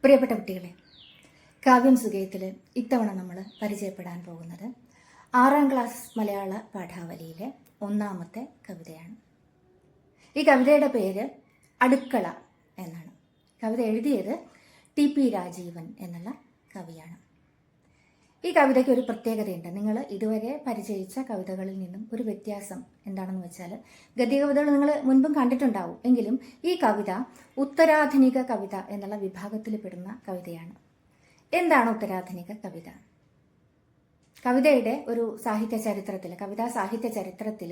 പ്രിയപ്പെട്ട കുട്ടികളെ, കാവ്യം സുഖയത്തിൽ ഇത്തവണ നമ്മൾ പരിചയപ്പെടാൻ പോകുന്നത് 6ാം ക്ലാസ് മലയാള പാഠാവലിയിലെ ഒന്നാമത്തെ കവിതയാണ്. ഈ കവിതയുടെ പേര് അടുക്കള എന്നാണ്. കവിത എഴുതിയത് TP രാജീവൻ എന്നുള്ള കവിയാണ്. ഈ കവിതയ്ക്ക് ഒരു പ്രത്യേകതയുണ്ട്. നിങ്ങൾ ഇതുവരെ പരിചയിച്ച കവിതകളിൽ നിന്നും ഒരു വ്യത്യാസം എന്താണെന്ന് വെച്ചാൽ, ഗദ്യകവിതകൾ നിങ്ങൾ മുൻപും കണ്ടിട്ടുണ്ടാവും. എങ്കിലും ഈ കവിത ഉത്തരാധുനിക കവിത എന്നുള്ള വിഭാഗത്തിൽ പെടുന്ന കവിതയാണ്. എന്താണ് ഉത്തരാധുനിക കവിത? കവിതയുടെ ഒരു സാഹിത്യ ചരിത്രത്തിൽ, കവിതാ സാഹിത്യ ചരിത്രത്തിൽ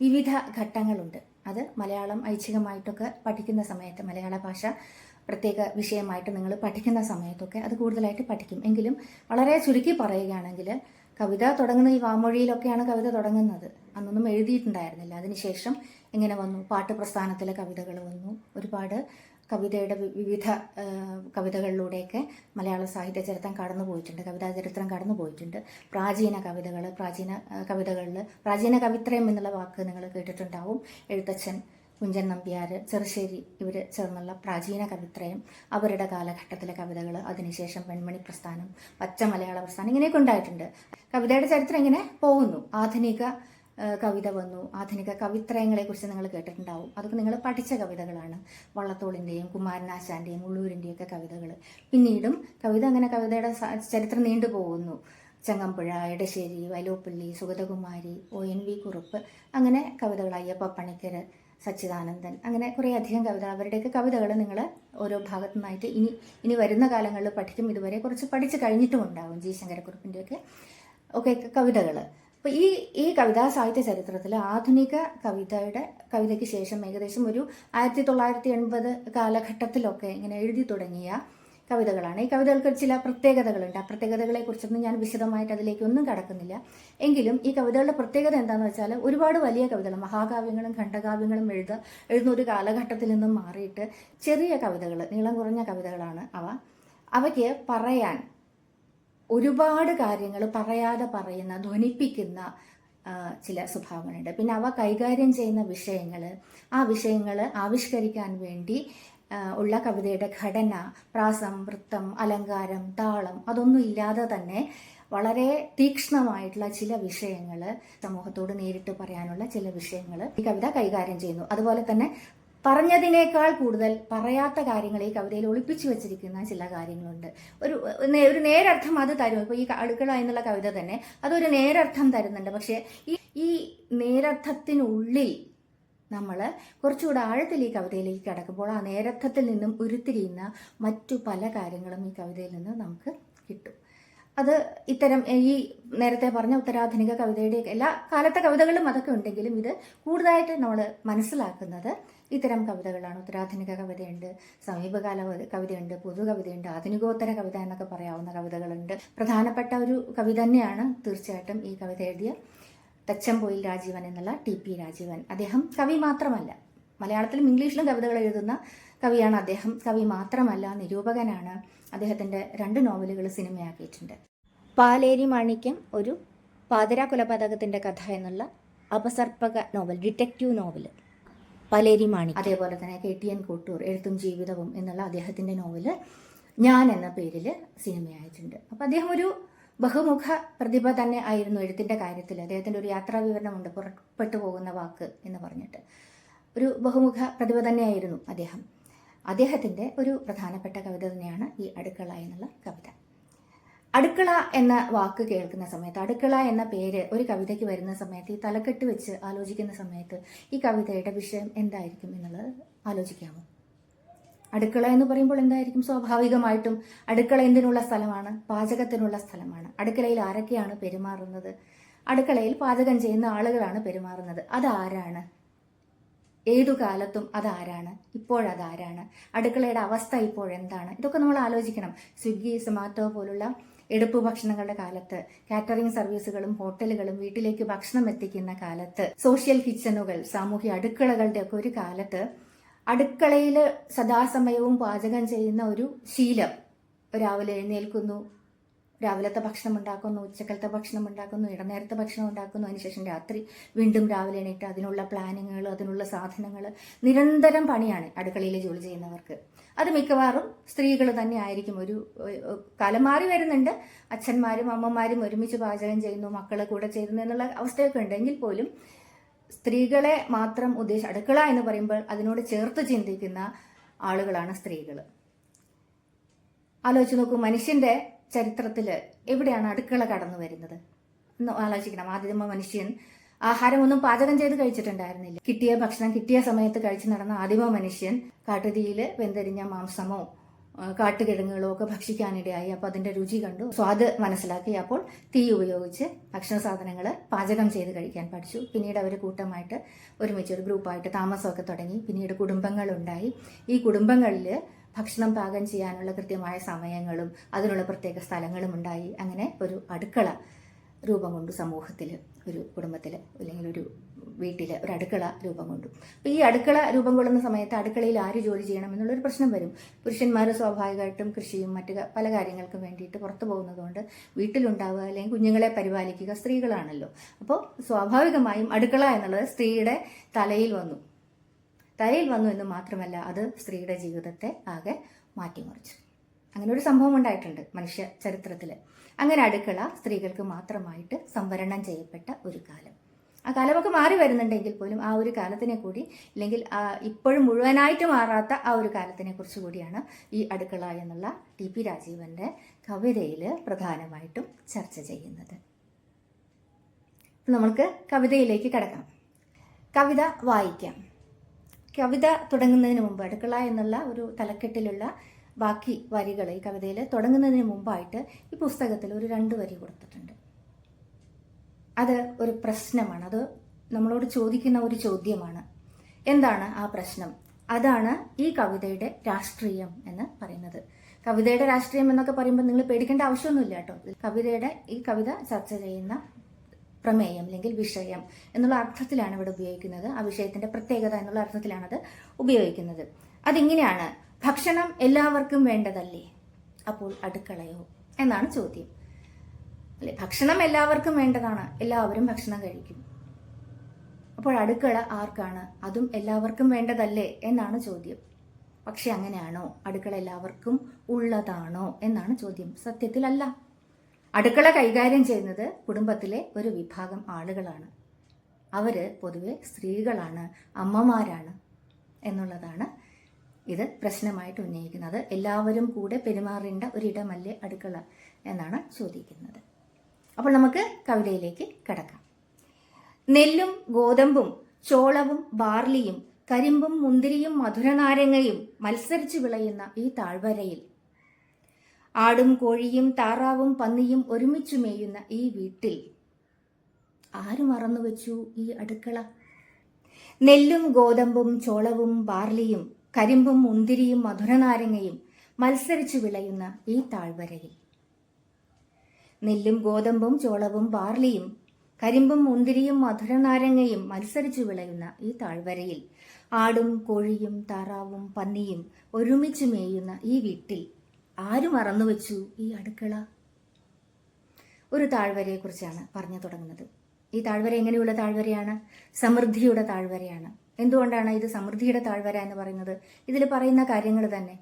വിവിധ ഘട്ടങ്ങളുണ്ട്. അത് മലയാളം ഐച്ഛികമായിട്ടൊക്കെ പഠിക്കുന്ന സമയത്ത്, മലയാള ഭാഷ പ്രത്യേക വിഷയമായിട്ട് നിങ്ങൾ പഠിക്കുന്ന സമയത്തൊക്കെ അത് കൂടുതലായിട്ട് പഠിക്കും. എങ്കിലും വളരെ ചുരുക്കി പറയുകയാണെങ്കിൽ, കവിത തുടങ്ങുന്ന ഈ വാമൊഴിയിലൊക്കെയാണ് കവിത തുടങ്ങുന്നത്. അന്നൊന്നും എഴുതിയിട്ടുണ്ടായിരുന്നില്ല. അതിനുശേഷം എങ്ങനെ വന്നു? പാട്ട് പ്രസ്ഥാനത്തിലെ കവിതകൾ വന്നു. ഒരുപാട് കവിതയുടെ വിവിധ കവിതകളിലൂടെയൊക്കെ മലയാള സാഹിത്യ ചരിത്രം കടന്നു പോയിട്ടുണ്ട്, കവിതാ ചരിത്രം കടന്നു പോയിട്ടുണ്ട്. പ്രാചീന കവിതകളിൽ പ്രാചീന കവിത്രയം എന്നുള്ള വാക്ക് നിങ്ങൾ കേട്ടിട്ടുണ്ടാവും. എഴുത്തച്ഛൻ കുഞ്ചൻ നമ്പ്യാർ, ചെറുശ്ശേരി ഇവർ ചേർന്നുള്ള പ്രാചീന കവിത്രയം, അവരുടെ കാലഘട്ടത്തിലെ കവിതകൾ, അതിനുശേഷം വെൺമണി പ്രസ്ഥാനം, പച്ച മലയാള പ്രസ്ഥാനം, ഇങ്ങനെയൊക്കെ ഉണ്ടായിട്ടുണ്ട്. കവിതയുടെ ചരിത്രം ഇങ്ങനെ പോകുന്നു. ആധുനിക കവിത വന്നു. ആധുനിക കവിത്രയങ്ങളെക്കുറിച്ച് നിങ്ങൾ കേട്ടിട്ടുണ്ടാവും. അതൊക്കെ നിങ്ങൾ പഠിച്ച കവിതകളാണ്. വള്ളത്തോളിൻ്റെയും കുമാരനാശാൻ്റെയും ഉള്ളൂരിൻ്റെയും ഒക്കെ കവിതകൾ. പിന്നീടും കവിതയുടെ ചരിത്രം നീണ്ടുപോകുന്നു. ചങ്ങമ്പുഴ, എടശ്ശേരി, വൈലോപ്പിള്ളി, സുഗതകുമാരി, ONV കുറുപ്പ്, അങ്ങനെ കവിതകൾ, അയ്യപ്പ പണിക്കർ, സച്ചിദാനന്ദൻ, അങ്ങനെ കുറേ അധികം അവരുടെയൊക്കെ കവിതകൾ നിങ്ങൾ ഓരോ ഭാഗത്തു നിന്നായിട്ട് ഇനി വരുന്ന കാലങ്ങളിൽ പഠിക്കും. ഇതുവരെ കുറച്ച് പഠിച്ച് കഴിഞ്ഞിട്ടും ഉണ്ടാകും. G ശങ്കരക്കുറുപ്പിൻ്റെയൊക്കെ ഒക്കെ കവിതകൾ. അപ്പോൾ ഈ കവിതാ സാഹിത്യ ചരിത്രത്തിൽ ആധുനിക കവിതയ്ക്ക് ശേഷം ഏകദേശം ഒരു 1980 കാലഘട്ടത്തിലൊക്കെ ഇങ്ങനെ എഴുതി തുടങ്ങിയ കവിതകളാണ്. ഈ കവിതകൾക്ക് ചില പ്രത്യേകതകളുണ്ട്. ആ പ്രത്യേകതകളെ കുറിച്ചൊന്നും ഞാൻ വിശദമായിട്ട് അതിലേക്കൊന്നും കടക്കുന്നില്ല. എങ്കിലും ഈ കവിതകളുടെ പ്രത്യേകത എന്താണെന്ന് വെച്ചാൽ, ഒരുപാട് വലിയ കവിതകൾ, മഹാകാവ്യങ്ങളും ഖണ്ഡകാവ്യങ്ങളും എഴുതുന്ന ഒരു കാലഘട്ടത്തിൽ നിന്നും മാറിയിട്ട് ചെറിയ കവിതകൾ, നീളം കുറഞ്ഞ കവിതകളാണ് അവയ്ക്ക് പറയാൻ ഒരുപാട് കാര്യങ്ങൾ പറയാതെ പറയുന്ന, ധ്വനിപ്പിക്കുന്ന ചില സ്വഭാവങ്ങളുണ്ട്. പിന്നെ അവ കൈകാര്യം ചെയ്യുന്ന ആ വിഷയങ്ങൾ ആവിഷ്കരിക്കാൻ വേണ്ടി ഉള്ള കവിതയുടെ ഘടന, പ്രാസം, വൃത്തം, അലങ്കാരം, താളം, അതൊന്നും ഇല്ലാതെ തന്നെ വളരെ തീക്ഷ്ണമായിട്ടുള്ള ചില വിഷയങ്ങൾ, സമൂഹത്തോട് നേരിട്ട് പറയാനുള്ള ചില വിഷയങ്ങൾ ഈ കവിത കൈകാര്യം ചെയ്യുന്നു. അതുപോലെ തന്നെ പറഞ്ഞതിനേക്കാൾ കൂടുതൽ പറയാത്ത കാര്യങ്ങൾ ഈ കവിതയിൽ ഒളിപ്പിച്ചു വെച്ചിരിക്കുന്ന ചില കാര്യങ്ങളുണ്ട്. ഒരു നേരർത്ഥം അത് തരും. ഇപ്പോൾ ഈ അടുക്കള എന്നുള്ള കവിത തന്നെ അതൊരു നേരർത്ഥം തരുന്നുണ്ട്. പക്ഷേ ഈ നേരർത്ഥത്തിനുള്ളിൽ നമ്മൾ കുറച്ചുകൂടെ ആഴത്തിൽ ഈ കവിതയിലേക്ക് കടക്കുമ്പോൾ ആ നേരർത്ഥത്തിൽ നിന്നും ഉരുത്തിരിയുന്ന മറ്റു പല കാര്യങ്ങളും ഈ കവിതയിൽ നിന്ന് നമുക്ക് കിട്ടും. അത് ഇത്തരം ഈ നേരത്തെ പറഞ്ഞ ഉത്തരാധുനിക കവിതയുടെ എല്ലാ കാലത്തെ കവിതകളിലും അതൊക്കെ ഉണ്ടെങ്കിലും ഇത് കൂടുതലായിട്ട് നമ്മൾ മനസ്സിലാക്കുന്നത് ഇത്തരം കവിതകളാണ്. ഉത്തരാധുനിക കവിതയുണ്ട്, സമീപകാല കവിതയുണ്ട്, പൊതുകവിതയുണ്ട്, ആധുനികോത്തര കവിത എന്നൊക്കെ പറയാവുന്ന കവിതകളുണ്ട്. പ്രധാനപ്പെട്ട ഒരു കവി തന്നെയാണ് തീർച്ചയായിട്ടും ഈ കവിത എഴുതിയ തച്ചംപൊയിൽ രാജീവൻ എന്നുള്ള TP രാജീവൻ. അദ്ദേഹം കവി മാത്രമല്ല, മലയാളത്തിലും ഇംഗ്ലീഷിലും കവിതകൾ എഴുതുന്ന കവിയാണ് അദ്ദേഹം. കവി മാത്രമല്ല, നിരൂപകനാണ്. അദ്ദേഹത്തിൻ്റെ 2 നോവലുകൾ സിനിമയാക്കിയിട്ടുണ്ട്. പാലേരി മാണിക്യം ഒരു പാതിരാ കൊലപാതകത്തിൻ്റെ കഥ എന്നുള്ള അപസർപ്പക നോവൽ, ഡിറ്റക്റ്റീവ് നോവൽ പാലേരി മാണിക്യം. അതേപോലെ തന്നെ KTN കോട്ടൂർ എഴുത്തും ജീവിതവും എന്നുള്ള അദ്ദേഹത്തിൻ്റെ നോവല് ഞാൻ എന്ന പേരിൽ സിനിമയായിട്ടുണ്ട്. അപ്പോൾ അദ്ദേഹം ഒരു ബഹുമുഖ പ്രതിഭ തന്നെ ആയിരുന്നു എഴുത്തിൻ്റെ കാര്യത്തിൽ. അദ്ദേഹത്തിൻ്റെ ഒരു യാത്രാ വിവരണമുണ്ട്, പുറപ്പെട്ടു പോകുന്ന വാക്ക് എന്ന് പറഞ്ഞിട്ട്. ഒരു ബഹുമുഖ പ്രതിഭ തന്നെയായിരുന്നു അദ്ദേഹം. അദ്ദേഹത്തിൻ്റെ ഒരു പ്രധാനപ്പെട്ട കവിത തന്നെയാണ് ഈ അടുക്കള എന്നുള്ള കവിത. അടുക്കള എന്ന വാക്ക് കേൾക്കുന്ന സമയത്ത്, അടുക്കള എന്ന പേര് ഒരു കവിതയ്ക്ക് വരുന്ന സമയത്ത്, ഈ തലക്കെട്ട് വെച്ച് ആലോചിക്കുന്ന സമയത്ത് ഈ കവിതയുടെ വിഷയം എന്തായിരിക്കും എന്നുള്ളത് ആലോചിക്കാമോ? അടുക്കള എന്ന് പറയുമ്പോൾ എന്തായിരിക്കും? സ്വാഭാവികമായിട്ടും അടുക്കള എന്തിനുള്ള സ്ഥലമാണ്? പാചകത്തിനുള്ള സ്ഥലമാണ്. അടുക്കളയിൽ ആരൊക്കെയാണ് പെരുമാറുന്നത്? അടുക്കളയിൽ പാചകം ചെയ്യുന്ന ആളുകളാണ് പെരുമാറുന്നത്. അതാരാണ്? ഏതു കാലത്തും അതാരാണ്? ഇപ്പോഴതാരാണ്? അടുക്കളയുടെ അവസ്ഥ ഇപ്പോഴെന്താണ്? ഇതൊക്കെ നമ്മൾ ആലോചിക്കണം. സ്വിഗ്ഗി, സൊമാറ്റോ പോലുള്ള എടുപ്പ് ഭക്ഷണങ്ങളുടെ കാലത്ത്, കാറ്ററിംഗ് സർവീസുകളും ഹോട്ടലുകളും വീട്ടിലേക്ക് ഭക്ഷണം എത്തിക്കുന്ന കാലത്ത്, സോഷ്യൽ കിച്ചണുകൾ, സാമൂഹ്യ അടുക്കളകളുടെ ഒക്കെ ഒരു കാലത്ത് അടുക്കളയിൽ സദാസമയവും പാചകം ചെയ്യുന്ന ഒരു ശീലം, രാവിലെ എഴുന്നേൽക്കുന്നു, രാവിലത്തെ ഭക്ഷണം ഉണ്ടാക്കുന്നു, ഉച്ചക്കലത്തെ ഭക്ഷണം ഉണ്ടാക്കുന്നു, ഇടനേരത്തെ ഭക്ഷണം ഉണ്ടാക്കുന്നു, അതിനുശേഷം രാത്രി വീണ്ടും രാവിലെ എണീറ്റ് അതിനുള്ള പ്ലാനിങ്ങുകൾ, അതിനുള്ള സാധനങ്ങൾ, നിരന്തരം പണിയാണ് അടുക്കളയിൽ ജോലി ചെയ്യുന്നവർക്ക്. അത് മിക്കവാറും സ്ത്രീകൾ തന്നെ ആയിരിക്കും. ഒരു കാലം മാറി വരുന്നുണ്ട്, അച്ഛന്മാരും അമ്മമാരും ഒരുമിച്ച് പാചകം ചെയ്യുന്നു, മക്കളെ കൂടെ ചെയ്യുന്നു എന്നുള്ള അവസ്ഥയൊക്കെ ഉണ്ടെങ്കിൽ പോലും സ്ത്രീകളെ മാത്രം അടുക്കള എന്ന് പറയുമ്പോൾ അതിനോട് ചേർത്ത് ചിന്തിക്കുന്ന ആളുകളാണ് സ്ത്രീകൾ. ആലോചിച്ച് നോക്കൂ, മനുഷ്യന്റെ ചരിത്രത്തിൽ എവിടെയാണ് അടുക്കള കടന്നു വരുന്നത് എന്ന് ആലോചിക്കണം. ആദ്യമ മനുഷ്യൻ ആഹാരമൊന്നും പാചകം ചെയ്ത് കഴിച്ചിട്ടുണ്ടായിരുന്നില്ല. കിട്ടിയ ഭക്ഷണം കിട്ടിയ സമയത്ത് കഴിച്ചു നടന്ന ആദിമ മനുഷ്യൻ കാട്ടുതീയിൽ വെന്തെരിഞ്ഞ മാംസമോ കാട്ടുകിഴങ്ങുകളോ ഒക്കെ ഭക്ഷിക്കാനിടയായി. അപ്പോൾ അതിന്റെ രുചി കണ്ടു, സ്വാദ് മനസ്സിലാക്കി. അപ്പോൾ തീ ഉപയോഗിച്ച് ഭക്ഷണ സാധനങ്ങൾ പാചകം ചെയ്ത് കഴിക്കാൻ പഠിച്ചു. പിന്നീട് അവർ കൂട്ടമായിട്ട് ഒരുമിച്ച് ഒരു ഗ്രൂപ്പായിട്ട് താമസമൊക്കെ തുടങ്ങി. പിന്നീട് കുടുംബങ്ങളുണ്ടായി. ഈ കുടുംബങ്ങളിൽ ഭക്ഷണം പാകം ചെയ്യാനുള്ള കൃത്യമായ സമയങ്ങളും അതിനുള്ള പ്രത്യേക സ്ഥലങ്ങളും ഉണ്ടായി. അങ്ങനെ ഒരു അടുക്കള രൂപം കൊണ്ടു. സമൂഹത്തിൽ, ഒരു കുടുംബത്തിൽ അല്ലെങ്കിൽ ഒരു വീട്ടിൽ ഒരു അടുക്കള രൂപം കൊണ്ടു. അപ്പോൾ ഈ അടുക്കള രൂപം കൊള്ളുന്ന സമയത്ത് അടുക്കളയിൽ ആര് ജോലി ചെയ്യണം എന്നുള്ളൊരു പ്രശ്നം വരും. പുരുഷന്മാർ സ്വാഭാവികമായിട്ടും കൃഷിയും മറ്റു പല കാര്യങ്ങൾക്കും വേണ്ടിയിട്ട് പുറത്തു പോകുന്നതുകൊണ്ട് വീട്ടിലുണ്ടാവുക അല്ലെങ്കിൽ കുഞ്ഞുങ്ങളെ പരിപാലിക്കുക സ്ത്രീകളാണല്ലോ. അപ്പോൾ സ്വാഭാവികമായും അടുക്കള എന്നുള്ളത് സ്ത്രീയുടെ തലയിൽ വന്നു എന്ന് മാത്രമല്ല, അത് സ്ത്രീയുടെ ജീവിതത്തെ ആകെ മാറ്റിമറിച്ചു. അങ്ങനെ ഒരു സംഭവം ഉണ്ടായിട്ടുണ്ട് മനുഷ്യ ചരിത്രത്തിൽ. അങ്ങനെ അടുക്കള സ്ത്രീകൾക്ക് മാത്രമായിട്ട് സംവരണം ചെയ്യപ്പെട്ട ഒരു കാലം. ആ കാലമൊക്കെ മാറി വരുന്നുണ്ടെങ്കിൽ പോലും ആ ഒരു കാലത്തിനെ കൂടി, അല്ലെങ്കിൽ ഇപ്പോഴും മുഴുവനായിട്ട് മാറാത്ത ആ ഒരു കാലത്തിനെ കുറിച്ച് കൂടിയാണ് ഈ അടുക്കള എന്നുള്ള ടി പി രാജീവന്റെ കവിതയിൽ പ്രധാനമായിട്ടും ചർച്ച ചെയ്യുന്നത്. നമ്മൾക്ക് കവിതയിലേക്ക് കടക്കാം. കവിത വായിക്കാം. കവിത തുടങ്ങുന്നതിന് മുമ്പ് അടുക്കള എന്നുള്ള ഒരു തലക്കെട്ടിലുള്ള ബാക്കി വരികൾ ഈ കവിതയിൽ തുടങ്ങുന്നതിന് മുമ്പായിട്ട് ഈ പുസ്തകത്തിൽ ഒരു 2 വരി കൊടുത്തിട്ടുണ്ട്. അത് ഒരു പ്രശ്നമാണ്. അത് നമ്മളോട് ചോദിക്കുന്ന ഒരു ചോദ്യമാണ്. എന്താണ് ആ പ്രശ്നം? അതാണ് ഈ കവിതയുടെ രാഷ്ട്രീയം എന്ന് പറയുന്നത്. കവിതയുടെ രാഷ്ട്രീയം എന്നൊക്കെ പറയുമ്പോൾ നിങ്ങൾ പേടിക്കേണ്ട ആവശ്യമൊന്നുമില്ല കേട്ടോ. ഈ കവിത ചർച്ച ചെയ്യുന്ന പ്രമേയം അല്ലെങ്കിൽ വിഷയം എന്നുള്ള അർത്ഥത്തിലാണ് ഇവിടെ ഉപയോഗിക്കുന്നത്. ആ വിഷയത്തിന്റെ പ്രത്യേകത എന്നുള്ള അർത്ഥത്തിലാണത് ഉപയോഗിക്കുന്നത്. അതിങ്ങനെയാണ്: ഭക്ഷണം എല്ലാവർക്കും വേണ്ടതല്ലേ, അപ്പോൾ അടുക്കളയോ എന്നാണ് ചോദ്യം. അല്ലെ, ഭക്ഷണം എല്ലാവർക്കും വേണ്ടതാണ്, എല്ലാവരും ഭക്ഷണം കഴിക്കും. അപ്പോൾ അടുക്കള ആർക്കാണ്? അതും എല്ലാവർക്കും വേണ്ടതല്ലേ എന്നാണ് ചോദ്യം. പക്ഷെ അങ്ങനെയാണോ? അടുക്കള എല്ലാവർക്കും ഉള്ളതാണോ എന്നാണ് ചോദ്യം. സത്യത്തിലല്ല. അടുക്കള കൈകാര്യം ചെയ്യുന്നത് കുടുംബത്തിലെ ഒരു വിഭാഗം ആളുകളാണ്. അവര് പൊതുവെ സ്ത്രീകളാണ്, അമ്മമാരാണ് എന്നുള്ളതാണ് ഇത് പ്രശ്നമായിട്ട് ഉന്നയിക്കുന്നത്. എല്ലാവരും കൂടെ പെരുമാറേണ്ട ഒരിടമല്ലേ അടുക്കള എന്നാണ് ചോദിക്കുന്നത്. അപ്പോൾ നമുക്ക് കവിതയിലേക്ക് കടക്കാം. നെല്ലും ഗോതമ്പും ചോളവും ബാർലിയും കരിമ്പും മുന്തിരിയും മധുരനാരങ്ങയും മത്സരിച്ചു വിളയുന്ന ഈ താഴ്വരയിൽ, ആടും കോഴിയും താറാവും പന്നിയും ഒരുമിച്ചു മേയുന്ന ഈ വീട്ടിൽ ആര് മറന്നുവെച്ചു ഈ അടുക്കള? നെല്ലും ഗോതമ്പും ചോളവും ബാർലിയും കരിമ്പും മുന്തിരിയും മധുരനാരങ്ങയും മത്സരിച്ചു വിളയുന്ന ഈ താഴ്വരയിൽ, നെല്ലും ഗോതമ്പും ചോളവും ബാർലിയും കരിമ്പും മുന്തിരിയും മധുരനാരങ്ങയും മത്സരിച്ചു വിളയുന്ന ഈ താഴ്വരയിൽ, ആടും കോഴിയും താറാവും പന്നിയും ഒരുമിച്ച് മേയുന്ന ഈ വീട്ടിൽ ആര് മറന്നുവെച്ചു ഈ അടുക്കള? ഒരു താഴ്വരയെ കുറിച്ചാണ് പറഞ്ഞു തുടങ്ങുന്നത്. ഈ താഴ്വര എങ്ങനെയുള്ള താഴ്വരയാണ്? സമൃദ്ധിയുടെ താഴ്വരയാണ്. എന്തുകൊണ്ടാണ് ഇത് സമൃദ്ധിയുടെ താഴ്വര എന്ന് പറയുന്നത്? ഇതിൽ പറയുന്ന കാര്യങ്ങൾ തന്നെ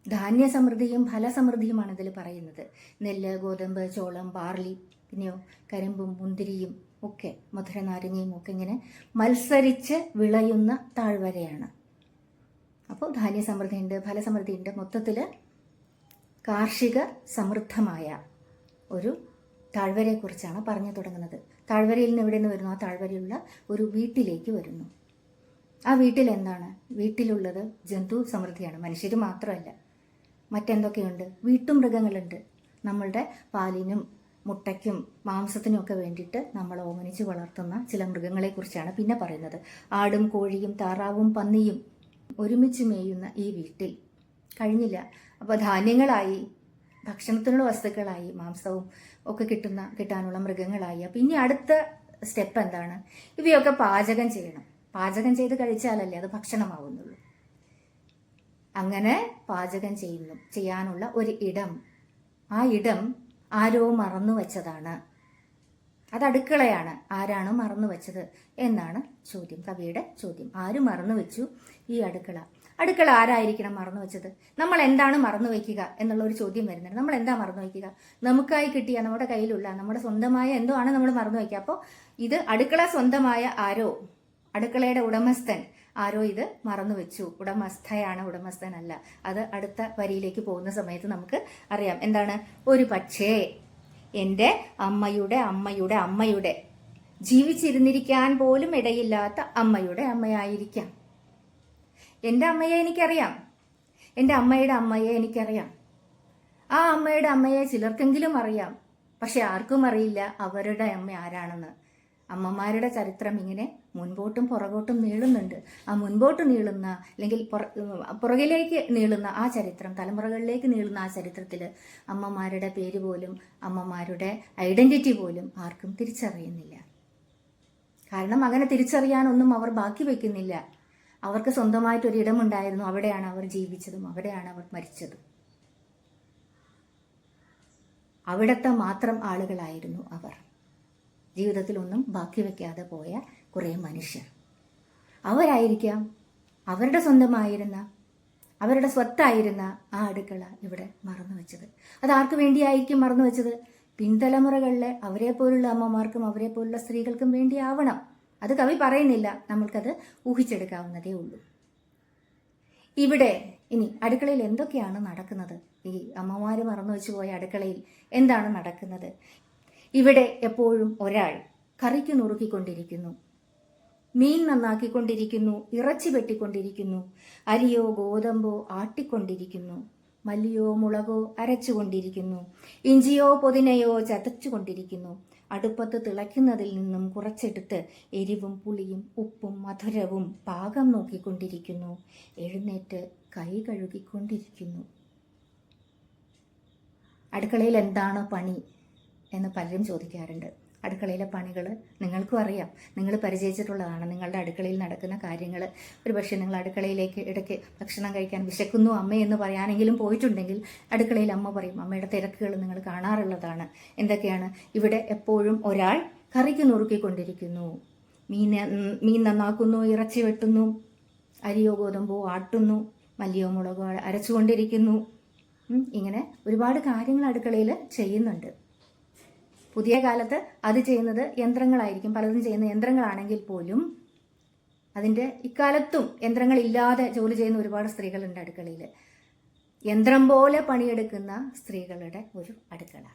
ധാന്യ സമൃദ്ധിയും ഫലസമൃദ്ധിയുമാണ് ഇതിൽ പറയുന്നത്. നെല്ല്, ഗോതമ്പ്, ചോളം, ബാർലി, പിന്നെയോ കരിമ്പും മുന്തിരിയും ഒക്കെ മധുരനാരങ്ങയും ഒക്കെ ഇങ്ങനെ മത്സരിച്ച് വിളയുന്ന താഴ്വരയാണ്. അപ്പോൾ ധാന്യസമൃദ്ധിയുണ്ട്, ഫലസമൃദ്ധിയുണ്ട്. മൊത്തത്തിൽ കാർഷിക സമൃദ്ധമായ ഒരു താഴ്വരയെക്കുറിച്ചാണ് പറഞ്ഞു തുടങ്ങുന്നത്. താഴ്വരയിൽ നിന്ന് എവിടെ നിന്ന് വരുന്നു? ആ താഴ്വരയുള്ള ഒരു വീട്ടിലേക്ക് വരുന്നു. ആ വീട്ടിൽ എന്താണ്? വീട്ടിലുള്ളത് ജന്തു സമൃദ്ധിയാണ്. മനുഷ്യർ മാത്രമല്ല, മറ്റെന്തൊക്കെയുണ്ട്? വീട്ടുമൃഗങ്ങളുണ്ട്. നമ്മളുടെ പാലിനും മുട്ടയ്ക്കും മാംസത്തിനും ഒക്കെ വേണ്ടിയിട്ട് നമ്മൾ ഓമനിച്ച് വളർത്തുന്ന ചില മൃഗങ്ങളെക്കുറിച്ചാണ് പിന്നെ പറയുന്നത്. ആടും കോഴിയും താറാവും പന്നിയും ഒരുമിച്ച് മേയുന്ന ഈ വീട്ടിൽ കഴിഞ്ഞില്ല. അപ്പോൾ ധാന്യങ്ങളായി, ഭക്ഷണത്തിനുള്ള വസ്തുക്കളായി, മാംസവും ഒക്കെ കിട്ടാനുള്ള മൃഗങ്ങളായി. അപ്പം ഇനി അടുത്ത സ്റ്റെപ്പ് എന്താണ്? ഇവയൊക്കെ പാചകം ചെയ്യണം. പാചകം ചെയ്ത് കഴിച്ചാലല്ലേ അത് ഭക്ഷണമാവുന്നുള്ളൂ. അങ്ങനെ പാചകം ചെയ്യാനുള്ള ഒരു ഇടം ആ ഇടം ആരോ മറന്നു വച്ചതാണ്. അത് അടുക്കളയാണ്. ആരാണ് മറന്നു വെച്ചത് എന്നാണ് ചോദ്യം, കവിയുടെ ചോദ്യം. ആര് മറന്നു വെച്ചു ഈ അടുക്കള? അടുക്കള ആരായിരിക്കണം മറന്നു വെച്ചത്? നമ്മൾ എന്താണ് മറന്നു വയ്ക്കുക എന്നുള്ള ഒരു ചോദ്യം വരുന്നുണ്ട്. നമ്മൾ എന്താ മറന്നു വയ്ക്കുക? നമുക്കായി കിട്ടിയ, നമ്മുടെ കയ്യിലുള്ള, നമ്മുടെ സ്വന്തമായ എന്തോ ആണ് നമ്മൾ മറന്നു വയ്ക്കുക. അപ്പോൾ ഇത് അടുക്കള സ്വന്തമായ ആരോ, അടുക്കളയുടെ ഉടമസ്ഥൻ ആരോ ഇത് മറന്നു വെച്ചു. ഉടമസ്ഥയാണ്, ഉടമസ്ഥനല്ല. അത് അടുത്ത വരിയിലേക്ക് പോകുന്ന സമയത്ത് നമുക്ക് അറിയാം. എന്താണ്? ഒരു പക്ഷേ എൻ്റെ അമ്മയുടെ അമ്മയുടെ അമ്മയുടെ, ജീവിച്ചിരുന്നിരിക്കാൻ പോലും ഇടയില്ലാത്ത അമ്മയുടെ അമ്മയായിരിക്കാം. എൻ്റെ അമ്മയെ എനിക്കറിയാം, എൻ്റെ അമ്മയുടെ അമ്മയെ എനിക്കറിയാം. ആ അമ്മയുടെ അമ്മയെ ചിലർക്കെങ്കിലും അറിയാം, പക്ഷെ ആർക്കും അറിയില്ല അവരുടെ അമ്മ ആരാണെന്ന്. അമ്മമാരുടെ ചരിത്രം ഇങ്ങനെ മുൻപോട്ടും പുറകോട്ടും നീളുന്നുണ്ട്. ആ മുൻപോട്ട് നീളുന്ന, അല്ലെങ്കിൽ പുറകിലേക്ക് നീളുന്ന ആ ചരിത്രം, തലമുറകളിലേക്ക് നീളുന്ന ആ ചരിത്രത്തിൽ അമ്മമാരുടെ പേര് പോലും, അമ്മമാരുടെ ഐഡന്റിറ്റി പോലും ആർക്കും തിരിച്ചറിയുന്നില്ല. കാരണം അങ്ങനെ തിരിച്ചറിയാനൊന്നും അവർ ബാക്കി വയ്ക്കുന്നില്ല. അവർക്ക് സ്വന്തമായിട്ടൊരിടമുണ്ടായിരുന്നു, അവിടെയാണ് അവർ ജീവിച്ചതും അവിടെയാണ് അവർ മരിച്ചതും. അവിടത്തെ മാത്രം ആളുകളായിരുന്നു അവർ. ജീവിതത്തിലൊന്നും ബാക്കി വയ്ക്കാതെ പോയ കുറേ മനുഷ്യർ. അവരായിരിക്കാം അവരുടെ സ്വന്തമായിരുന്ന, അവരുടെ സ്വത്തായിരുന്ന ആ അടുക്കള ഇവിടെ മറന്നു വെച്ചത്. അത് ആർക്ക് വേണ്ടിയായിരിക്കും മറന്നു വെച്ചത്? പിൻതലമുറകളിലെ അവരെ പോലുള്ള അമ്മമാർക്കും അവരെ പോലുള്ള സ്ത്രീകൾക്കും വേണ്ടിയാവണം. അത് കവി പറയുന്നില്ല, നമ്മൾക്കത് ഊഹിച്ചെടുക്കാവുന്നതേ ഉള്ളൂ. ഇവിടെ ഇനി അടുക്കളയിൽ എന്തൊക്കെയാണ് നടക്കുന്നത്? ഈ അമ്മമാര് മറന്നു വെച്ചു പോയ അടുക്കളയിൽ എന്താണ് നടക്കുന്നത്? ഇവിടെ എപ്പോഴും ഒരാൾ കറിക്ക് നുറുക്കിക്കൊണ്ടിരിക്കുന്നു, മീൻ നന്നാക്കിക്കൊണ്ടിരിക്കുന്നു, ഇറച്ചി വെട്ടിക്കൊണ്ടിരിക്കുന്നു, അരിയോ ഗോതമ്പോ ആട്ടിക്കൊണ്ടിരിക്കുന്നു, മല്ലിയോ മുളകോ അരച്ചുകൊണ്ടിരിക്കുന്നു, ഇഞ്ചിയോ പുതിനയോ ചതച്ചുകൊണ്ടിരിക്കുന്നു. അടുപ്പത്ത് തിളയ്ക്കുന്നതിൽ നിന്നും കുറച്ചെടുത്ത് എരിവും പുളിയും ഉപ്പും മധുരവും പാകം നോക്കിക്കൊണ്ടിരിക്കുന്നു. എഴുന്നേറ്റ് കൈ കഴുകിക്കൊണ്ടിരിക്കുന്നു. അടുക്കളയിൽ എന്താണ് പണി എന്ന് പലരും ചോദിക്കാറുണ്ട്. അടുക്കളയിലെ പണികൾ നിങ്ങൾക്കും അറിയാം, നിങ്ങൾ പരിചയിച്ചിട്ടുള്ളതാണ്. നിങ്ങളുടെ അടുക്കളയിൽ നടക്കുന്ന കാര്യങ്ങൾ. ഒരു പക്ഷേ നിങ്ങൾ അടുക്കളയിലേക്ക് ഇടയ്ക്ക് ഭക്ഷണം കഴിക്കാൻ വിശക്കുന്നു അമ്മ എന്ന് പറയാനെങ്കിലും പോയിട്ടുണ്ടെങ്കിൽ അടുക്കളയിൽ അമ്മ പറയും. അമ്മയുടെ തിരക്കുകൾ നിങ്ങൾ കാണാറുള്ളതാണ്. എന്തൊക്കെയാണ്? ഇവിടെ എപ്പോഴും ഒരാൾ കറിക്ക് നുറുക്കിക്കൊണ്ടിരിക്കുന്നു, മീൻ നന്നാക്കുന്നു, ഇറച്ചി വെട്ടുന്നു, അരിയോ ഗോതമ്പോ ആട്ടുന്നു, മല്ലിയോ മുളകോ അരച്ചുകൊണ്ടിരിക്കുന്നു. ഇങ്ങനെ ഒരുപാട് കാര്യങ്ങൾ അടുക്കളയിൽ ചെയ്യുന്നുണ്ട്. പുതിയ കാലത്ത് അത് ചെയ്യുന്നത് യന്ത്രങ്ങളായിരിക്കും, പലതും ചെയ്യുന്ന യന്ത്രങ്ങളാണെങ്കിൽ പോലും അതിൻ്റെ ഇക്കാലത്തും യന്ത്രങ്ങളില്ലാതെ ജോലി ചെയ്യുന്ന ഒരുപാട് സ്ത്രീകളുണ്ട് അടുക്കളയിൽ. യന്ത്രം പോലെ പണിയെടുക്കുന്ന സ്ത്രീകളുടെ ഒരു അടുക്കള.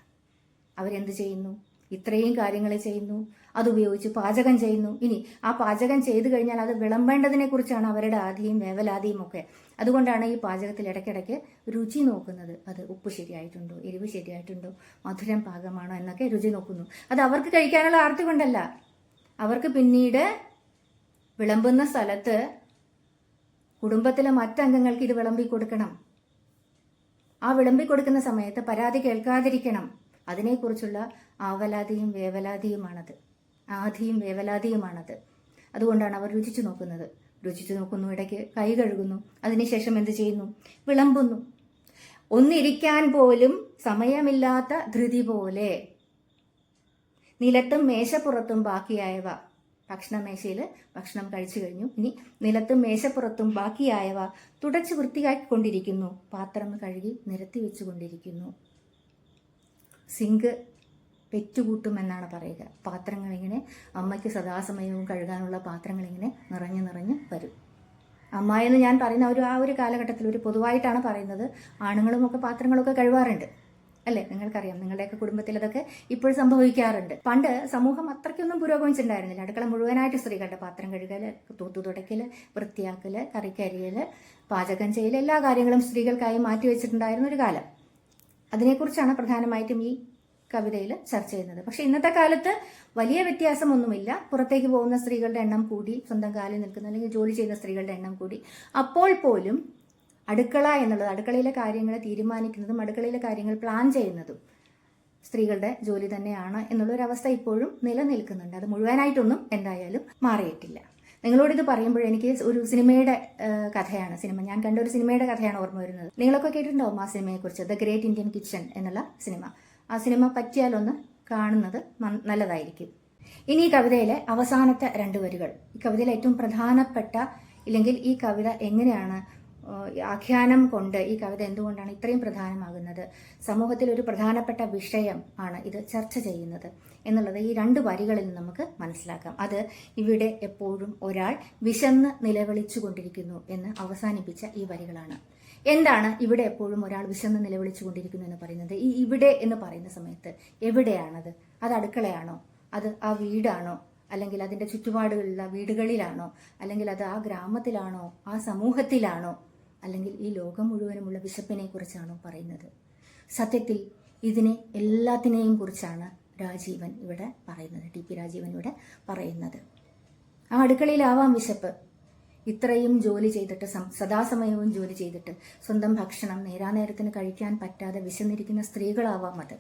അവരെന്ത് ചെയ്യുന്നു? ഇത്രയും കാര്യങ്ങൾ ചെയ്യുന്നു, അതുപയോഗിച്ച് പാചകം ചെയ്യുന്നു. ഇനി ആ പാചകം ചെയ്തു കഴിഞ്ഞാൽ അത് വിളമ്പേണ്ടതിനെ കുറിച്ചാണ് അവരുടെ ആധിയും വേവലാതിയും ഒക്കെ. അതുകൊണ്ടാണ് ഈ പാചകത്തിൽ ഇടയ്ക്കിടയ്ക്ക് രുചി നോക്കുന്നത്. അത് ഉപ്പ് ശരിയായിട്ടുണ്ടോ, എരിവ് ശരിയായിട്ടുണ്ടോ, മധുരം പാകമാണോ എന്നൊക്കെ രുചി നോക്കുന്നു. അത് അവർക്ക് കഴിക്കാനുള്ള ആർത്തി കൊണ്ടല്ല, അവർക്ക് പിന്നീട് വിളമ്പുന്ന സ്ഥലത്ത് കുടുംബത്തിലെ മറ്റംഗങ്ങൾക്ക് ഇത് വിളമ്പി കൊടുക്കണം. ആ വിളമ്പി കൊടുക്കുന്ന സമയത്ത് പരാതി കേൾക്കാതിരിക്കണം. അതിനെക്കുറിച്ചുള്ള ആവലാതിയും വേവലാതിയുമാണത്, ആധിയും വേവലാതിയുമാണത്. അതുകൊണ്ടാണ് അവർ രുചിച്ചു നോക്കുന്നത്. രുചിച്ചു നോക്കുന്നു, ഇടയ്ക്ക് കൈ കഴുകുന്നു, അതിനുശേഷം എന്ത് ചെയ്യുന്നു? വിളമ്പുന്നു. ഒന്നിരിക്കാൻ പോലും സമയമില്ലാത്ത ധൃതി പോലെ നിലത്തും മേശപ്പുറത്തും ബാക്കിയായവ, ഭക്ഷണമേശയിൽ ഭക്ഷണം കഴിച്ചു കഴിഞ്ഞു, ഇനി നിലത്തും മേശപ്പുറത്തും ബാക്കിയായവ തുടച്ച് വൃത്തിയാക്കിക്കൊണ്ടിരിക്കുന്നു, പാത്രം കഴുകി നിരത്തി വെച്ചുകൊണ്ടിരിക്കുന്നു. സിങ്ക് പെറ്റുകൂട്ടുമെന്നാണ് പറയുക. പാത്രങ്ങളിങ്ങനെ അമ്മയ്ക്ക് സദാസമയവും കഴുകാനുള്ള പാത്രങ്ങളിങ്ങനെ നിറഞ്ഞു നിറഞ്ഞ് വരും. അമ്മ എന്ന് ഞാൻ പറയുന്ന ആ ഒരു കാലഘട്ടത്തിൽ ഒരു പൊതുവായിട്ടാണ് പറയുന്നത്. ആണുങ്ങളുമൊക്കെ പാത്രങ്ങളൊക്കെ കഴുകാറുണ്ട് അല്ലേ? നിങ്ങൾക്കറിയാം, നിങ്ങളുടെയൊക്കെ കുടുംബത്തിൽ അതൊക്കെ ഇപ്പോൾ സംഭവിക്കാറുണ്ട്. പണ്ട് സമൂഹം അത്രയ്ക്കൊന്നും പുരോഗമിച്ചിട്ടുണ്ടായിരുന്നില്ല. അടുക്കള മുഴുവനായിട്ട് സ്ത്രീകളുടെ പാത്രം കഴുകല്, തൂത്തുതുടയ്ക്കല്, വൃത്തിയാക്കല്, കറിക്കരിയല്, പാചകം ചെയ്യൽ, എല്ലാ കാര്യങ്ങളും സ്ത്രീകൾക്കായി മാറ്റിവെച്ചിട്ടുണ്ടായിരുന്ന ഒരു കാലം. അതിനെക്കുറിച്ചാണ് പ്രധാനമായിട്ടും ഈ കവിതയിൽ ചർച്ച ചെയ്യുന്നത്. പക്ഷെ ഇന്നത്തെ കാലത്ത് വലിയ വ്യത്യാസമൊന്നുമില്ല. പുറത്തേക്ക് പോകുന്ന സ്ത്രീകളുടെ എണ്ണം കൂടി, സ്വന്തം കാലിൽ നിൽക്കുന്ന അല്ലെങ്കിൽ ജോലി ചെയ്യുന്ന സ്ത്രീകളുടെ എണ്ണം കൂടി. അപ്പോൾ പോലും അടുക്കള എന്നുള്ളത്, അടുക്കളയിലെ കാര്യങ്ങൾ തീരുമാനിക്കുന്നതും അടുക്കളയിലെ കാര്യങ്ങൾ പ്ലാൻ ചെയ്യുന്നതും സ്ത്രീകളുടെ ജോലി തന്നെയാണ് എന്നുള്ളൊരവസ്ഥ ഇപ്പോഴും നിലനിൽക്കുന്നുണ്ട്. അത് മുഴുവനായിട്ടൊന്നും എന്തായാലും മാറിയിട്ടില്ല. നിങ്ങളോടിത് പറയുമ്പോൾ എനിക്ക് ഒരു സിനിമയുടെ കഥയാണ്, ഞാൻ കണ്ട ഒരു സിനിമയുടെ കഥയാണ് ഓർമ്മ വരുന്നത്. നിങ്ങളൊക്കെ കേട്ടിട്ടുണ്ടാവും ആ സിനിമയെക്കുറിച്ച്, ദ ഗ്രേറ്റ് ഇന്ത്യൻ കിച്ചൺ എന്നുള്ള സിനിമ. ആ സിനിമ പറ്റിയാലൊന്ന് കാണുന്നത് നല്ലതായിരിക്കും. ഇനി ഈ കവിതയിലെ അവസാനത്തെ 2 വരികൾ, ഈ കവിതയിലെ ഏറ്റവും പ്രധാനപ്പെട്ട, ഇല്ലെങ്കിൽ ഈ കവിത എങ്ങനെയാണ് ആഖ്യാനം കൊണ്ട് ഈ കവിത എന്തുകൊണ്ടാണ് ഇത്രയും പ്രധാനമാകുന്നത്, സമൂഹത്തിൽ ഒരു പ്രധാനപ്പെട്ട വിഷയം ആണ് ഇത് ചർച്ച ചെയ്യുന്നത് എന്നുള്ളത് ഈ 2 വരികളിൽ നമുക്ക് മനസ്സിലാക്കാം. അത് ഇവിടെ എപ്പോഴും ഒരാൾ വിശന്ന് നിലവിളിച്ചു കൊണ്ടിരിക്കുന്നു എന്ന് അവസാനിപ്പിച്ച ഈ വരികളാണ്. എന്താണ് ഇവിടെ എപ്പോഴും ഒരാൾ വിശന്ന് നിലവിളിച്ചു കൊണ്ടിരിക്കുന്നു എന്ന് പറയുന്നത്? ഈ ഇവിടെ എന്ന് പറയുന്ന സമയത്ത് എവിടെയാണത്? അത് അടുക്കളയാണോ? അത് ആ വീടാണോ? അല്ലെങ്കിൽ അതിൻ്റെ ചുറ്റുപാടുകളുള്ള വീടുകളിലാണോ? അല്ലെങ്കിൽ അത് ആ ഗ്രാമത്തിലാണോ? ആ സമൂഹത്തിലാണോ? അല്ലെങ്കിൽ ഈ ലോകം മുഴുവനുമുള്ള വിശപ്പിനെ കുറിച്ചാണോ പറയുന്നത്? സത്യത്തിൽ ഇതിനെ എല്ലാത്തിനെയും കുറിച്ചാണ് രാജീവൻ ഇവിടെ പറയുന്നത്, ടി.പി. രാജീവൻ ഇവിടെ പറയുന്നത്. ആ അടുക്കളയിലാവാം വിശപ്പ്. ഇത്രയും ജോലി ചെയ്തിട്ട്, സദാസമയവും ജോലി ചെയ്തിട്ട് സ്വന്തം ഭക്ഷണം നേരാനേരത്തിന് കഴിക്കാൻ പറ്റാതെ വിശന്നിരിക്കുന്ന സ്ത്രീകളാവാം അത്.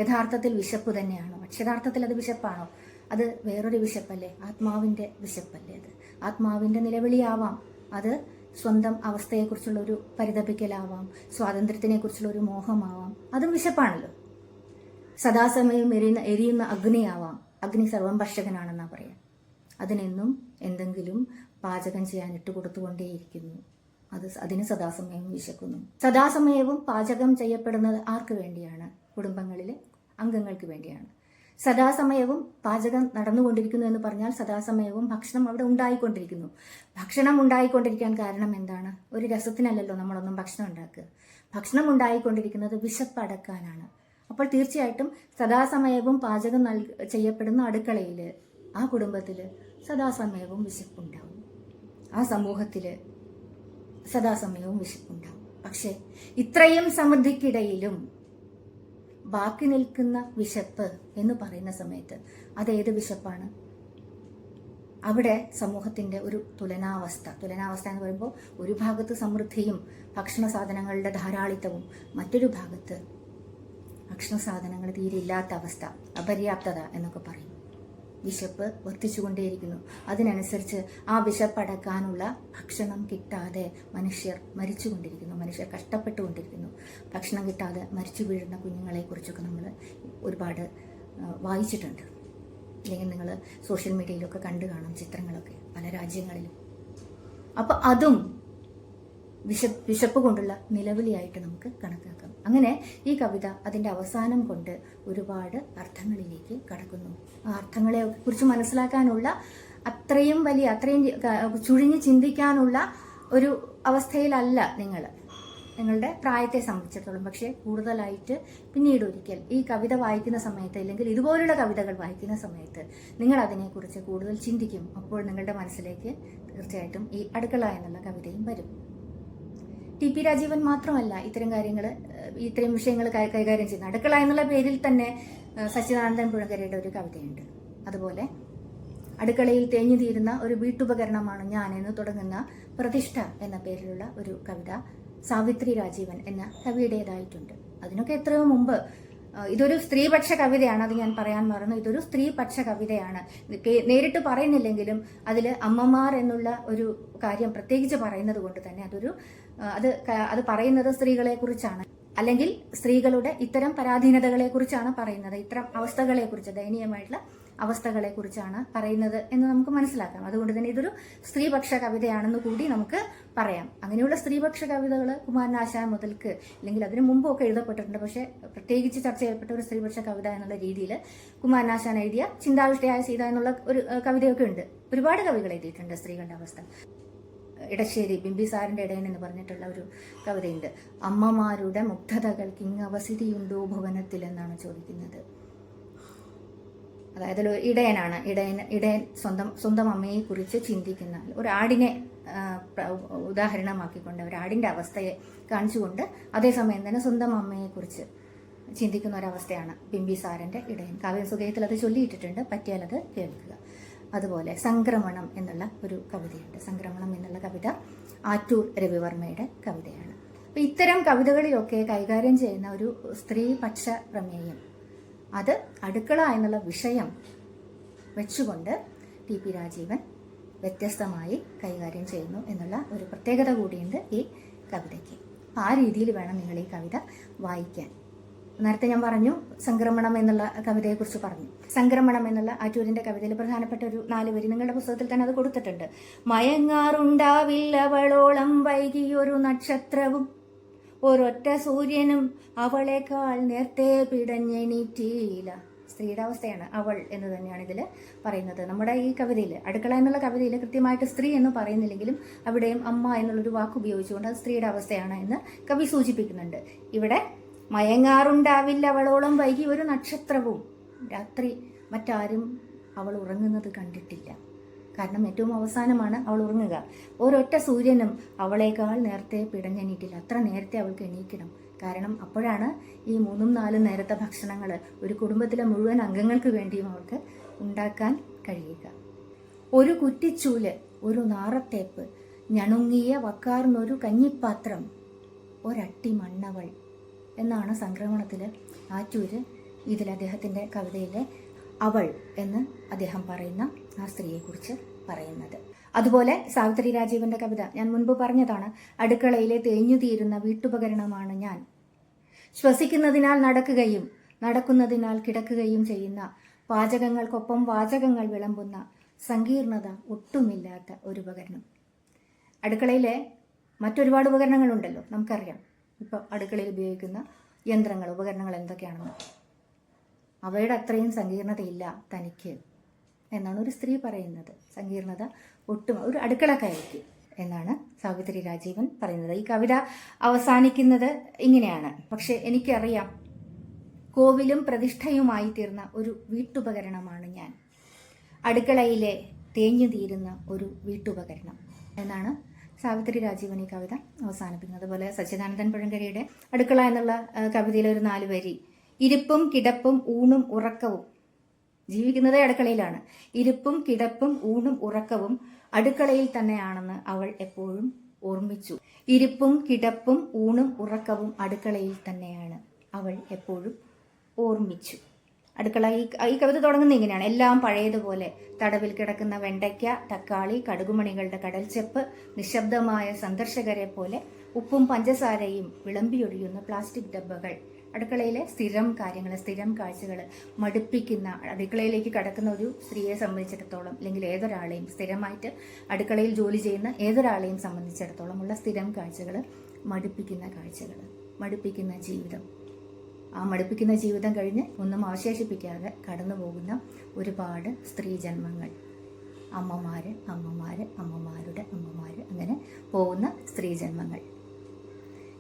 യഥാർത്ഥത്തിൽ വിശപ്പ് തന്നെയാണോ? അക്ഷരാർത്ഥത്തിൽ അത് വിശപ്പാണോ? അത് വേറൊരു വിശപ്പല്ലേ? ആത്മാവിൻ്റെ വിശപ്പല്ലേ അത്? ആത്മാവിൻ്റെ നിലവിളിയാവാം. അത് സ്വന്തം അവസ്ഥയെക്കുറിച്ചുള്ള ഒരു പരിതപിക്കലാവാം, സ്വാതന്ത്ര്യത്തിനെക്കുറിച്ചുള്ള ഒരു മോഹമാവാം. അതും വിശപ്പാണല്ലോ. സദാസമയം എരിയുന്ന അഗ്നിയാവാം. അഗ്നി സർവം ഭക്ഷകനാണെന്നാ പറയാം. അതിനെന്നും എന്തെങ്കിലും പാചകം ചെയ്യാൻ ഇട്ടുകൊടുത്തുകൊണ്ടേയിരിക്കുന്നു. അതിന് സദാസമയവും വിശക്കുന്നു. സദാസമയവും പാചകം ചെയ്യപ്പെടുന്നത് ആർക്ക് വേണ്ടിയാണ്? കുടുംബങ്ങളിലെ അംഗങ്ങൾക്ക് വേണ്ടിയാണ്. സദാസമയവും പാചകം നടന്നുകൊണ്ടിരിക്കുന്നു എന്ന് പറഞ്ഞാൽ സദാസമയവും ഭക്ഷണം അവിടെ ഉണ്ടായിക്കൊണ്ടിരിക്കുന്നു. ഭക്ഷണം ഉണ്ടായിക്കൊണ്ടിരിക്കാൻ കാരണം എന്താണ്? ഒരു രസത്തിനല്ലല്ലോ നമ്മളൊന്നും ഭക്ഷണം ഉണ്ടാക്കുക. ഭക്ഷണം ഉണ്ടായിക്കൊണ്ടിരിക്കുന്നത് വിശപ്പടക്കാനാണ്. അപ്പോൾ തീർച്ചയായിട്ടും സദാസമയവും പാചകം ചെയ്യപ്പെടുന്ന അടുക്കളയിൽ, ആ കുടുംബത്തിൽ സദാസമയവും വിശപ്പുണ്ടാവും. ആ സമൂഹത്തിൽ സദാസമയവും വിശപ്പുണ്ടാവും. പക്ഷേ ഇത്രയും സമൃദ്ധിക്കിടയിലും ബാക്കി നിൽക്കുന്ന വിശപ്പ് എന്ന് പറയുന്ന സമയത്ത് അതേത് വിശപ്പാണ്? അവിടെ സമൂഹത്തിന്റെ ഒരു തുലനാവസ്ഥ എന്ന് പറയുമ്പോൾ ഒരു ഭാഗത്ത് സമൃദ്ധിയും ഭക്ഷണ സാധനങ്ങളുടെ ധാരാളിത്തവും, മറ്റൊരു ഭാഗത്ത് ഭക്ഷണ സാധനങ്ങൾ തീരെ ഇല്ലാത്ത അവസ്ഥ, അപര്യാപ്തത എന്നൊക്കെ പറയും. വിശപ്പ് വർദ്ധിച്ചുകൊണ്ടേയിരിക്കുന്നു. അതിനനുസരിച്ച് ആ വിശപ്പടക്കാനുള്ള ഭക്ഷണം കിട്ടാതെ മനുഷ്യർ മരിച്ചുകൊണ്ടിരിക്കുന്നു, മനുഷ്യർ കഷ്ടപ്പെട്ടുകൊണ്ടിരിക്കുന്നു. ഭക്ഷണം കിട്ടാതെ മരിച്ചു വീഴുന്ന കുഞ്ഞുങ്ങളെക്കുറിച്ചൊക്കെ നമ്മൾ ഒരുപാട് വായിച്ചിട്ടുണ്ട്, അല്ലെങ്കിൽ നിങ്ങൾ സോഷ്യൽ മീഡിയയിലൊക്കെ കണ്ടു കാണും ചിത്രങ്ങളൊക്കെ പല രാജ്യങ്ങളിലും. അപ്പം അതും വിശപ്പ് കൊണ്ടുള്ള നിലവിളിയായിട്ട് നമുക്ക് കണക്കാക്കാം. അങ്ങനെ ഈ കവിത അതിൻ്റെ അവസാനം കൊണ്ട് ഒരുപാട് അർത്ഥങ്ങളിലേക്ക് കടക്കുന്നു. ആ അർത്ഥങ്ങളെ കുറിച്ച് മനസ്സിലാക്കാനുള്ള അത്രയും ചുഴിഞ്ഞ് ചിന്തിക്കാനുള്ള ഒരു അവസ്ഥയിലല്ല നിങ്ങളുടെ പ്രായത്തെ സംബന്ധിച്ചിടത്തോളം. പക്ഷേ കൂടുതലായിട്ട് പിന്നീട് ഒരിക്കൽ ഈ കവിത വായിക്കുന്ന സമയത്ത്, അല്ലെങ്കിൽ ഇതുപോലുള്ള കവിതകൾ വായിക്കുന്ന സമയത്ത് നിങ്ങൾ അതിനെക്കുറിച്ച് കൂടുതൽ ചിന്തിക്കും. അപ്പോൾ നിങ്ങളുടെ മനസ്സിലേക്ക് തീർച്ചയായിട്ടും ഈ അടുക്കള എന്നുള്ള കവിതയും വരും. ടി.പി. രാജീവൻ മാത്രമല്ല ഇത്തരം വിഷയങ്ങൾ കൈകാര്യം ചെയ്യുന്ന. അടുക്കള എന്നുള്ള പേരിൽ തന്നെ സച്ചിദാനന്ദൻ പുഴങ്കരയുടെ ഒരു കവിതയുണ്ട്. അതുപോലെ അടുക്കളയിൽ തേഞ്ഞു തീരുന്ന ഒരു വീട്ടുപകരണമാണ് ഞാൻ എന്ന് തുടങ്ങുന്ന പ്രതിഷ്ഠ എന്ന പേരിലുള്ള ഒരു കവിത സാവിത്രി രാജീവൻ എന്ന കവിയുടേതായിട്ടുണ്ട്. അതിനൊക്കെ എത്രയോ മുമ്പ്. ഇതൊരു സ്ത്രീപക്ഷ കവിതയാണ്, അത് ഞാൻ പറയാൻ മറന്നു. ഇതൊരു സ്ത്രീപക്ഷ കവിതയാണ്. നേരിട്ട് പറയുന്നില്ലെങ്കിലും അതിൽ അമ്മമാർ എന്നുള്ള ഒരു കാര്യം പ്രത്യേകിച്ച് പറയുന്നത് കൊണ്ട് തന്നെ അത് പറയുന്നത് സ്ത്രീകളെ കുറിച്ചാണ്, അല്ലെങ്കിൽ സ്ത്രീകളുടെ ഇത്തരം പരാധീനതകളെ കുറിച്ചാണ് പറയുന്നത്. ഇത്തരം അവസ്ഥകളെക്കുറിച്ച്, ദയനീയമായിട്ടുള്ള അവസ്ഥകളെ കുറിച്ചാണ് പറയുന്നത് എന്ന് നമുക്ക് മനസ്സിലാക്കാം. അതുകൊണ്ട് തന്നെ ഇതൊരു സ്ത്രീപക്ഷ കവിതയാണെന്ന് കൂടി നമുക്ക് പറയാം. അങ്ങനെയുള്ള സ്ത്രീപക്ഷ കവിതകൾ കുമാരനാശാൻ മുതൽക്ക്, അല്ലെങ്കിൽ അതിനു മുമ്പൊക്കെ എഴുതപ്പെട്ടിട്ടുണ്ട്. പക്ഷേ പ്രത്യേകിച്ച് ചർച്ച ചെയ്യപ്പെട്ട ഒരു സ്ത്രീപക്ഷ കവിത എന്നുള്ള രീതിയിൽ കുമാരനാശാൻ എഴുതിയ ചിന്താവിഷ്ടയായ സീത എന്നുള്ള ഒരു കവിതയൊക്കെ ഉണ്ട്. ഒരുപാട് കവികൾ എഴുതിയിട്ടുണ്ട് സ്ത്രീകളുടെ അവസ്ഥ. ഇടശ്ശേരി ബിംബിസാറിന്റെ ഇടയൻ എന്ന് പറഞ്ഞിട്ടുള്ള ഒരു കവിതയുണ്ട്. അമ്മമാരുടെ മുഗ്ധതകൾക്ക് ഇങ്ങവസ്ഥിതിയുണ്ടോ ഭുവനത്തിൽ എന്നാണ് ചോദിക്കുന്നത്. അതായത് ഇടയനാണ്. ഇടയൻ സ്വന്തം അമ്മയെ കുറിച്ച് ചിന്തിക്കുന്ന ഒരു ആടിനെ ഉദാഹരണമാക്കിക്കൊണ്ട്, ഒരു ആടിന്റെ അവസ്ഥയെ കാണിച്ചുകൊണ്ട് അതേസമയം തന്നെ സ്വന്തം അമ്മയെ കുറിച്ച് ചിന്തിക്കുന്ന ഒരവസ്ഥയാണ് ബിംബിസാരന്റെ ഇടയൻ. കാവ്യസുഖയത്തിൽ അത് ചൊല്ലിയിട്ടിട്ടുണ്ട്, പറ്റിയാൽ അത് കേൾക്കുക. അതുപോലെ സംക്രമണം എന്നുള്ള ഒരു കവിതയുണ്ട്. സംക്രമണം എന്നുള്ള കവിത ആറ്റൂർ രവിവർമ്മയുടെ കവിതയാണ്. അപ്പം ഇത്തരം കവിതകളിലൊക്കെ കൈകാര്യം ചെയ്യുന്ന ഒരു സ്ത്രീപക്ഷ പ്രമേയം, അത് അടുക്കള എന്നുള്ള വിഷയം വെച്ചുകൊണ്ട് ടി.പി. രാജീവൻ വ്യത്യസ്തമായി കൈകാര്യം ചെയ്യുന്നു എന്നുള്ള ഒരു പ്രത്യേകത കൂടിയുണ്ട് ഈ കവിതയ്ക്ക്. ആ രീതിയിൽ വേണം നിങ്ങൾ ഈ കവിത വായിക്കാൻ. നേരത്തെ ഞാൻ പറഞ്ഞു സംക്രമണം എന്നുള്ള കവിതയെക്കുറിച്ച് പറഞ്ഞു. സംക്രമണം എന്നുള്ള ആറ്റൂരിന്റെ കവിതയിൽ പ്രധാനപ്പെട്ട ഒരു 4 വരി നിങ്ങളുടെ പുസ്തകത്തിൽ തന്നെ അത് കൊടുത്തിട്ടുണ്ട്. മയങ്ങാറുണ്ടാവില്ലവളോളം വൈകിയൊരു നക്ഷത്രവും ഒരൊറ്റ സൂര്യനും അവളെക്കാൾ നേരത്തെ പിടഞ്ഞെണീറ്റില്ല. സ്ത്രീയുടെ അവസ്ഥയാണ് അവൾ എന്ന് തന്നെയാണ് ഇതിൽ പറയുന്നത്. നമ്മുടെ ഈ കവിതയിൽ, അടുക്കള എന്നുള്ള കവിതയിൽ കൃത്യമായിട്ട് സ്ത്രീ എന്ന് പറയുന്നില്ലെങ്കിലും അവിടെയും അമ്മ എന്നുള്ളൊരു വാക്ക് ഉപയോഗിച്ചുകൊണ്ട് അത് സ്ത്രീയുടെ അവസ്ഥയാണ് എന്ന് കവി സൂചിപ്പിക്കുന്നുണ്ട്. ഇവിടെ മയങ്ങാറുണ്ടാവില്ല അവളോളം വൈകി ഒരു നക്ഷത്രവും. രാത്രി മറ്റാരും അവൾ ഉറങ്ങുന്നത് കണ്ടിട്ടില്ല. കാരണം ഏറ്റവും അവസാനമാണ് അവൾ ഉറങ്ങുക. ഒരൊറ്റ സൂര്യനും അവളേക്കാൾ നേരത്തെ പിടഞ്ഞെണീറ്റില്ല. അത്ര നേരത്തെ അവൾക്ക് എണീക്കണം. കാരണം അപ്പോഴാണ് ഈ 3-4 നേരത്തെ ഭക്ഷണങ്ങൾ ഒരു കുടുംബത്തിലെ മുഴുവൻ അംഗങ്ങൾക്ക് വേണ്ടിയും അവൾക്ക് ഉണ്ടാക്കാൻ കഴിയുക. ഒരു കുറ്റിച്ചൂല്, ഒരു നാറത്തേപ്പ്, ഞണുങ്ങിയ വക്കാർന്നൊരു കഞ്ഞിപ്പാത്രം, ഒരട്ടി മണ്ണവൾ എന്നാണ് സംക്രമണത്തിൽ ആറ്റൂര് ഇതിൽ അദ്ദേഹത്തിൻ്റെ കവിതയിലെ അവൾ എന്ന് അദ്ദേഹം പറയുന്ന ആ സ്ത്രീയെക്കുറിച്ച് പറയുന്നത്. അതുപോലെ സാവിത്രി രാജീവന്റെ കവിത ഞാൻ മുൻപ് പറഞ്ഞതാണ്. അടുക്കളയിലെ തേഞ്ഞു തീരുന്ന വീട്ടുപകരണമാണ് ഞാൻ. ശ്വസിക്കുന്നതിനാൽ നടക്കുകയും നടക്കുന്നതിനാൽ കിടക്കുകയും ചെയ്യുന്ന, പാചകങ്ങൾക്കൊപ്പം വാചകങ്ങൾ വിളമ്പുന്ന, സങ്കീർണത ഒട്ടുമില്ലാത്ത ഒരു ഉപകരണം. അടുക്കളയിലെ മറ്റൊരുപാട് ഉപകരണങ്ങളുണ്ടല്ലോ, നമുക്കറിയാം. ഇപ്പോൾ അടുക്കളയിൽ ഉപയോഗിക്കുന്ന യന്ത്രങ്ങൾ, ഉപകരണങ്ങൾ എന്തൊക്കെയാണെന്ന്. അവയുടെ അത്രയും സങ്കീർണതയില്ല തനിക്ക് എന്നാണ് ഒരു സ്ത്രീ പറയുന്നത്. സങ്കീർണത ഒട്ടും ഒരു അടുക്കളക്കാരിക്ക് എന്നാണ് സാവിത്രി രാജീവൻ പറയുന്നത്. ഈ കവിത അവസാനിക്കുന്നത് ഇങ്ങനെയാണ്. പക്ഷെ എനിക്കറിയാം, കോവിലും പ്രതിഷ്ഠയുമായി തീർന്ന ഒരു വീട്ടുപകരണമാണ് ഞാൻ. അടുക്കളയിലെ തേഞ്ഞു തീരുന്ന ഒരു വീട്ടുപകരണം എന്നാണ് സാവിത്രി രാജീവൻ ഈ കവിത അവസാനിപ്പിക്കുന്നത്. അതുപോലെ സച്ചിദാനന്ദൻ പുഴങ്കരയുടെ അടുക്കള എന്നുള്ള കവിതയിലെ ഒരു 4 വരി. ഇരിപ്പും കിടപ്പും ഊണും ഉറക്കവും, ജീവിക്കുന്നതേ അടുക്കളയിലാണ്. ഇരിപ്പും കിടപ്പും ഊണും ഉറക്കവും അടുക്കളയിൽ തന്നെയാണെന്ന് അവൾ എപ്പോഴും ഓർമ്മിച്ചു. ഇരിപ്പും കിടപ്പും ഊണും ഉറക്കവും അടുക്കളയിൽ തന്നെയാണ് അവൾ എപ്പോഴും ഓർമ്മിച്ചു. അടുക്കള ഈ കവിത തുടങ്ങുന്നത് ഇങ്ങനെയാണ്. എല്ലാം പഴയതുപോലെ, തടവിൽ കിടക്കുന്ന വെണ്ടയ്ക്ക, തക്കാളി, കടുകുമണികളുടെ കടൽച്ചെപ്പ്, നിശബ്ദമായ സന്ദർശകരെ പോലെ ഉപ്പും പഞ്ചസാരയും വിളമ്പിയൊഴിയുന്ന പ്ലാസ്റ്റിക് ഡബ്ബകൾ, അടുക്കളയിലെ സ്ഥിരം കാര്യങ്ങൾ, സ്ഥിരം കാഴ്ചകൾ, മടുപ്പിക്കുന്ന, അടുക്കളയിലേക്ക് കടക്കുന്ന ഒരു സ്ത്രീയെ സംബന്ധിച്ചിടത്തോളം, അല്ലെങ്കിൽ ഏതൊരാളെയും, സ്ഥിരമായിട്ട് അടുക്കളയിൽ ജോലി ചെയ്യുന്ന ഏതൊരാളെയും സംബന്ധിച്ചിടത്തോളം ഉള്ള സ്ഥിരം കാഴ്ചകൾ, മടുപ്പിക്കുന്ന കാഴ്ചകൾ, മടുപ്പിക്കുന്ന ജീവിതം. ആ മടുപ്പിക്കുന്ന ജീവിതം കഴിഞ്ഞ് ഒന്നും അവശേഷിപ്പിക്കാതെ കടന്നു പോകുന്ന ഒരുപാട് സ്ത്രീ ജന്മങ്ങൾ, അമ്മമാര്, അമ്മമാരുടെ അമ്മമാര്, അങ്ങനെ പോകുന്ന സ്ത്രീ ജന്മങ്ങൾ.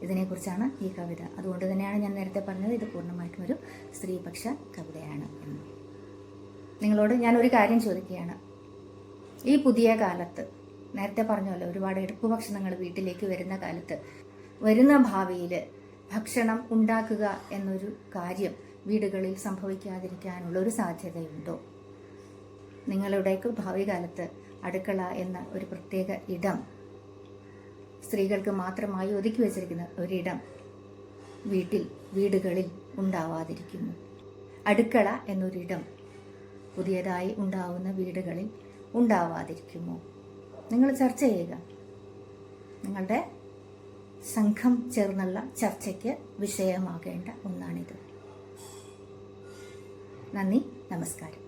ഇതിനെക്കുറിച്ചാണ് ഈ കവിത. അതുകൊണ്ട് തന്നെയാണ് ഞാൻ നേരത്തെ പറഞ്ഞത് ഇത് പൂർണ്ണമായിട്ടും ഒരു സ്ത്രീപക്ഷ കവിതയാണ് എന്ന്. നിങ്ങളോട് ഞാനൊരു കാര്യം ചോദിക്കുകയാണ്. ഈ പുതിയ കാലത്ത്, നേരത്തെ പറഞ്ഞല്ലോ, ഒരുപാട് എടുപ്പു ഭക്ഷണങ്ങൾ വീട്ടിലേക്ക് വരുന്ന കാലത്ത്, വരുന്ന ഭാവിയിൽ ഭക്ഷണം ഉണ്ടാക്കുക എന്നൊരു കാര്യം വീടുകളിൽ സംഭവിക്കാതിരിക്കാനുള്ള ഒരു സാധ്യതയുണ്ടോ? നിങ്ങളുടെയൊക്കെ ഭാവി കാലത്ത് അടുക്കള എന്ന ഒരു പ്രത്യേക ഇടം, സ്ത്രീകൾക്ക് മാത്രമായി ഒതുക്കി വച്ചിരിക്കുന്ന ഒരിടം വീടുകളിൽ ഉണ്ടാവാതിരിക്കുന്നു. അടുക്കള എന്നൊരിടം പുതിയതായി ഉണ്ടാവുന്ന വീടുകളിൽ ഉണ്ടാവാതിരിക്കുമോ? നിങ്ങൾ ചർച്ച ചെയ്യുക. നിങ്ങളുടെ സംഘം ചേർന്നുള്ള ചർച്ചയ്ക്ക് വിഷയമാകേണ്ട ഒന്നാണിത്. നന്ദി, നമസ്കാരം.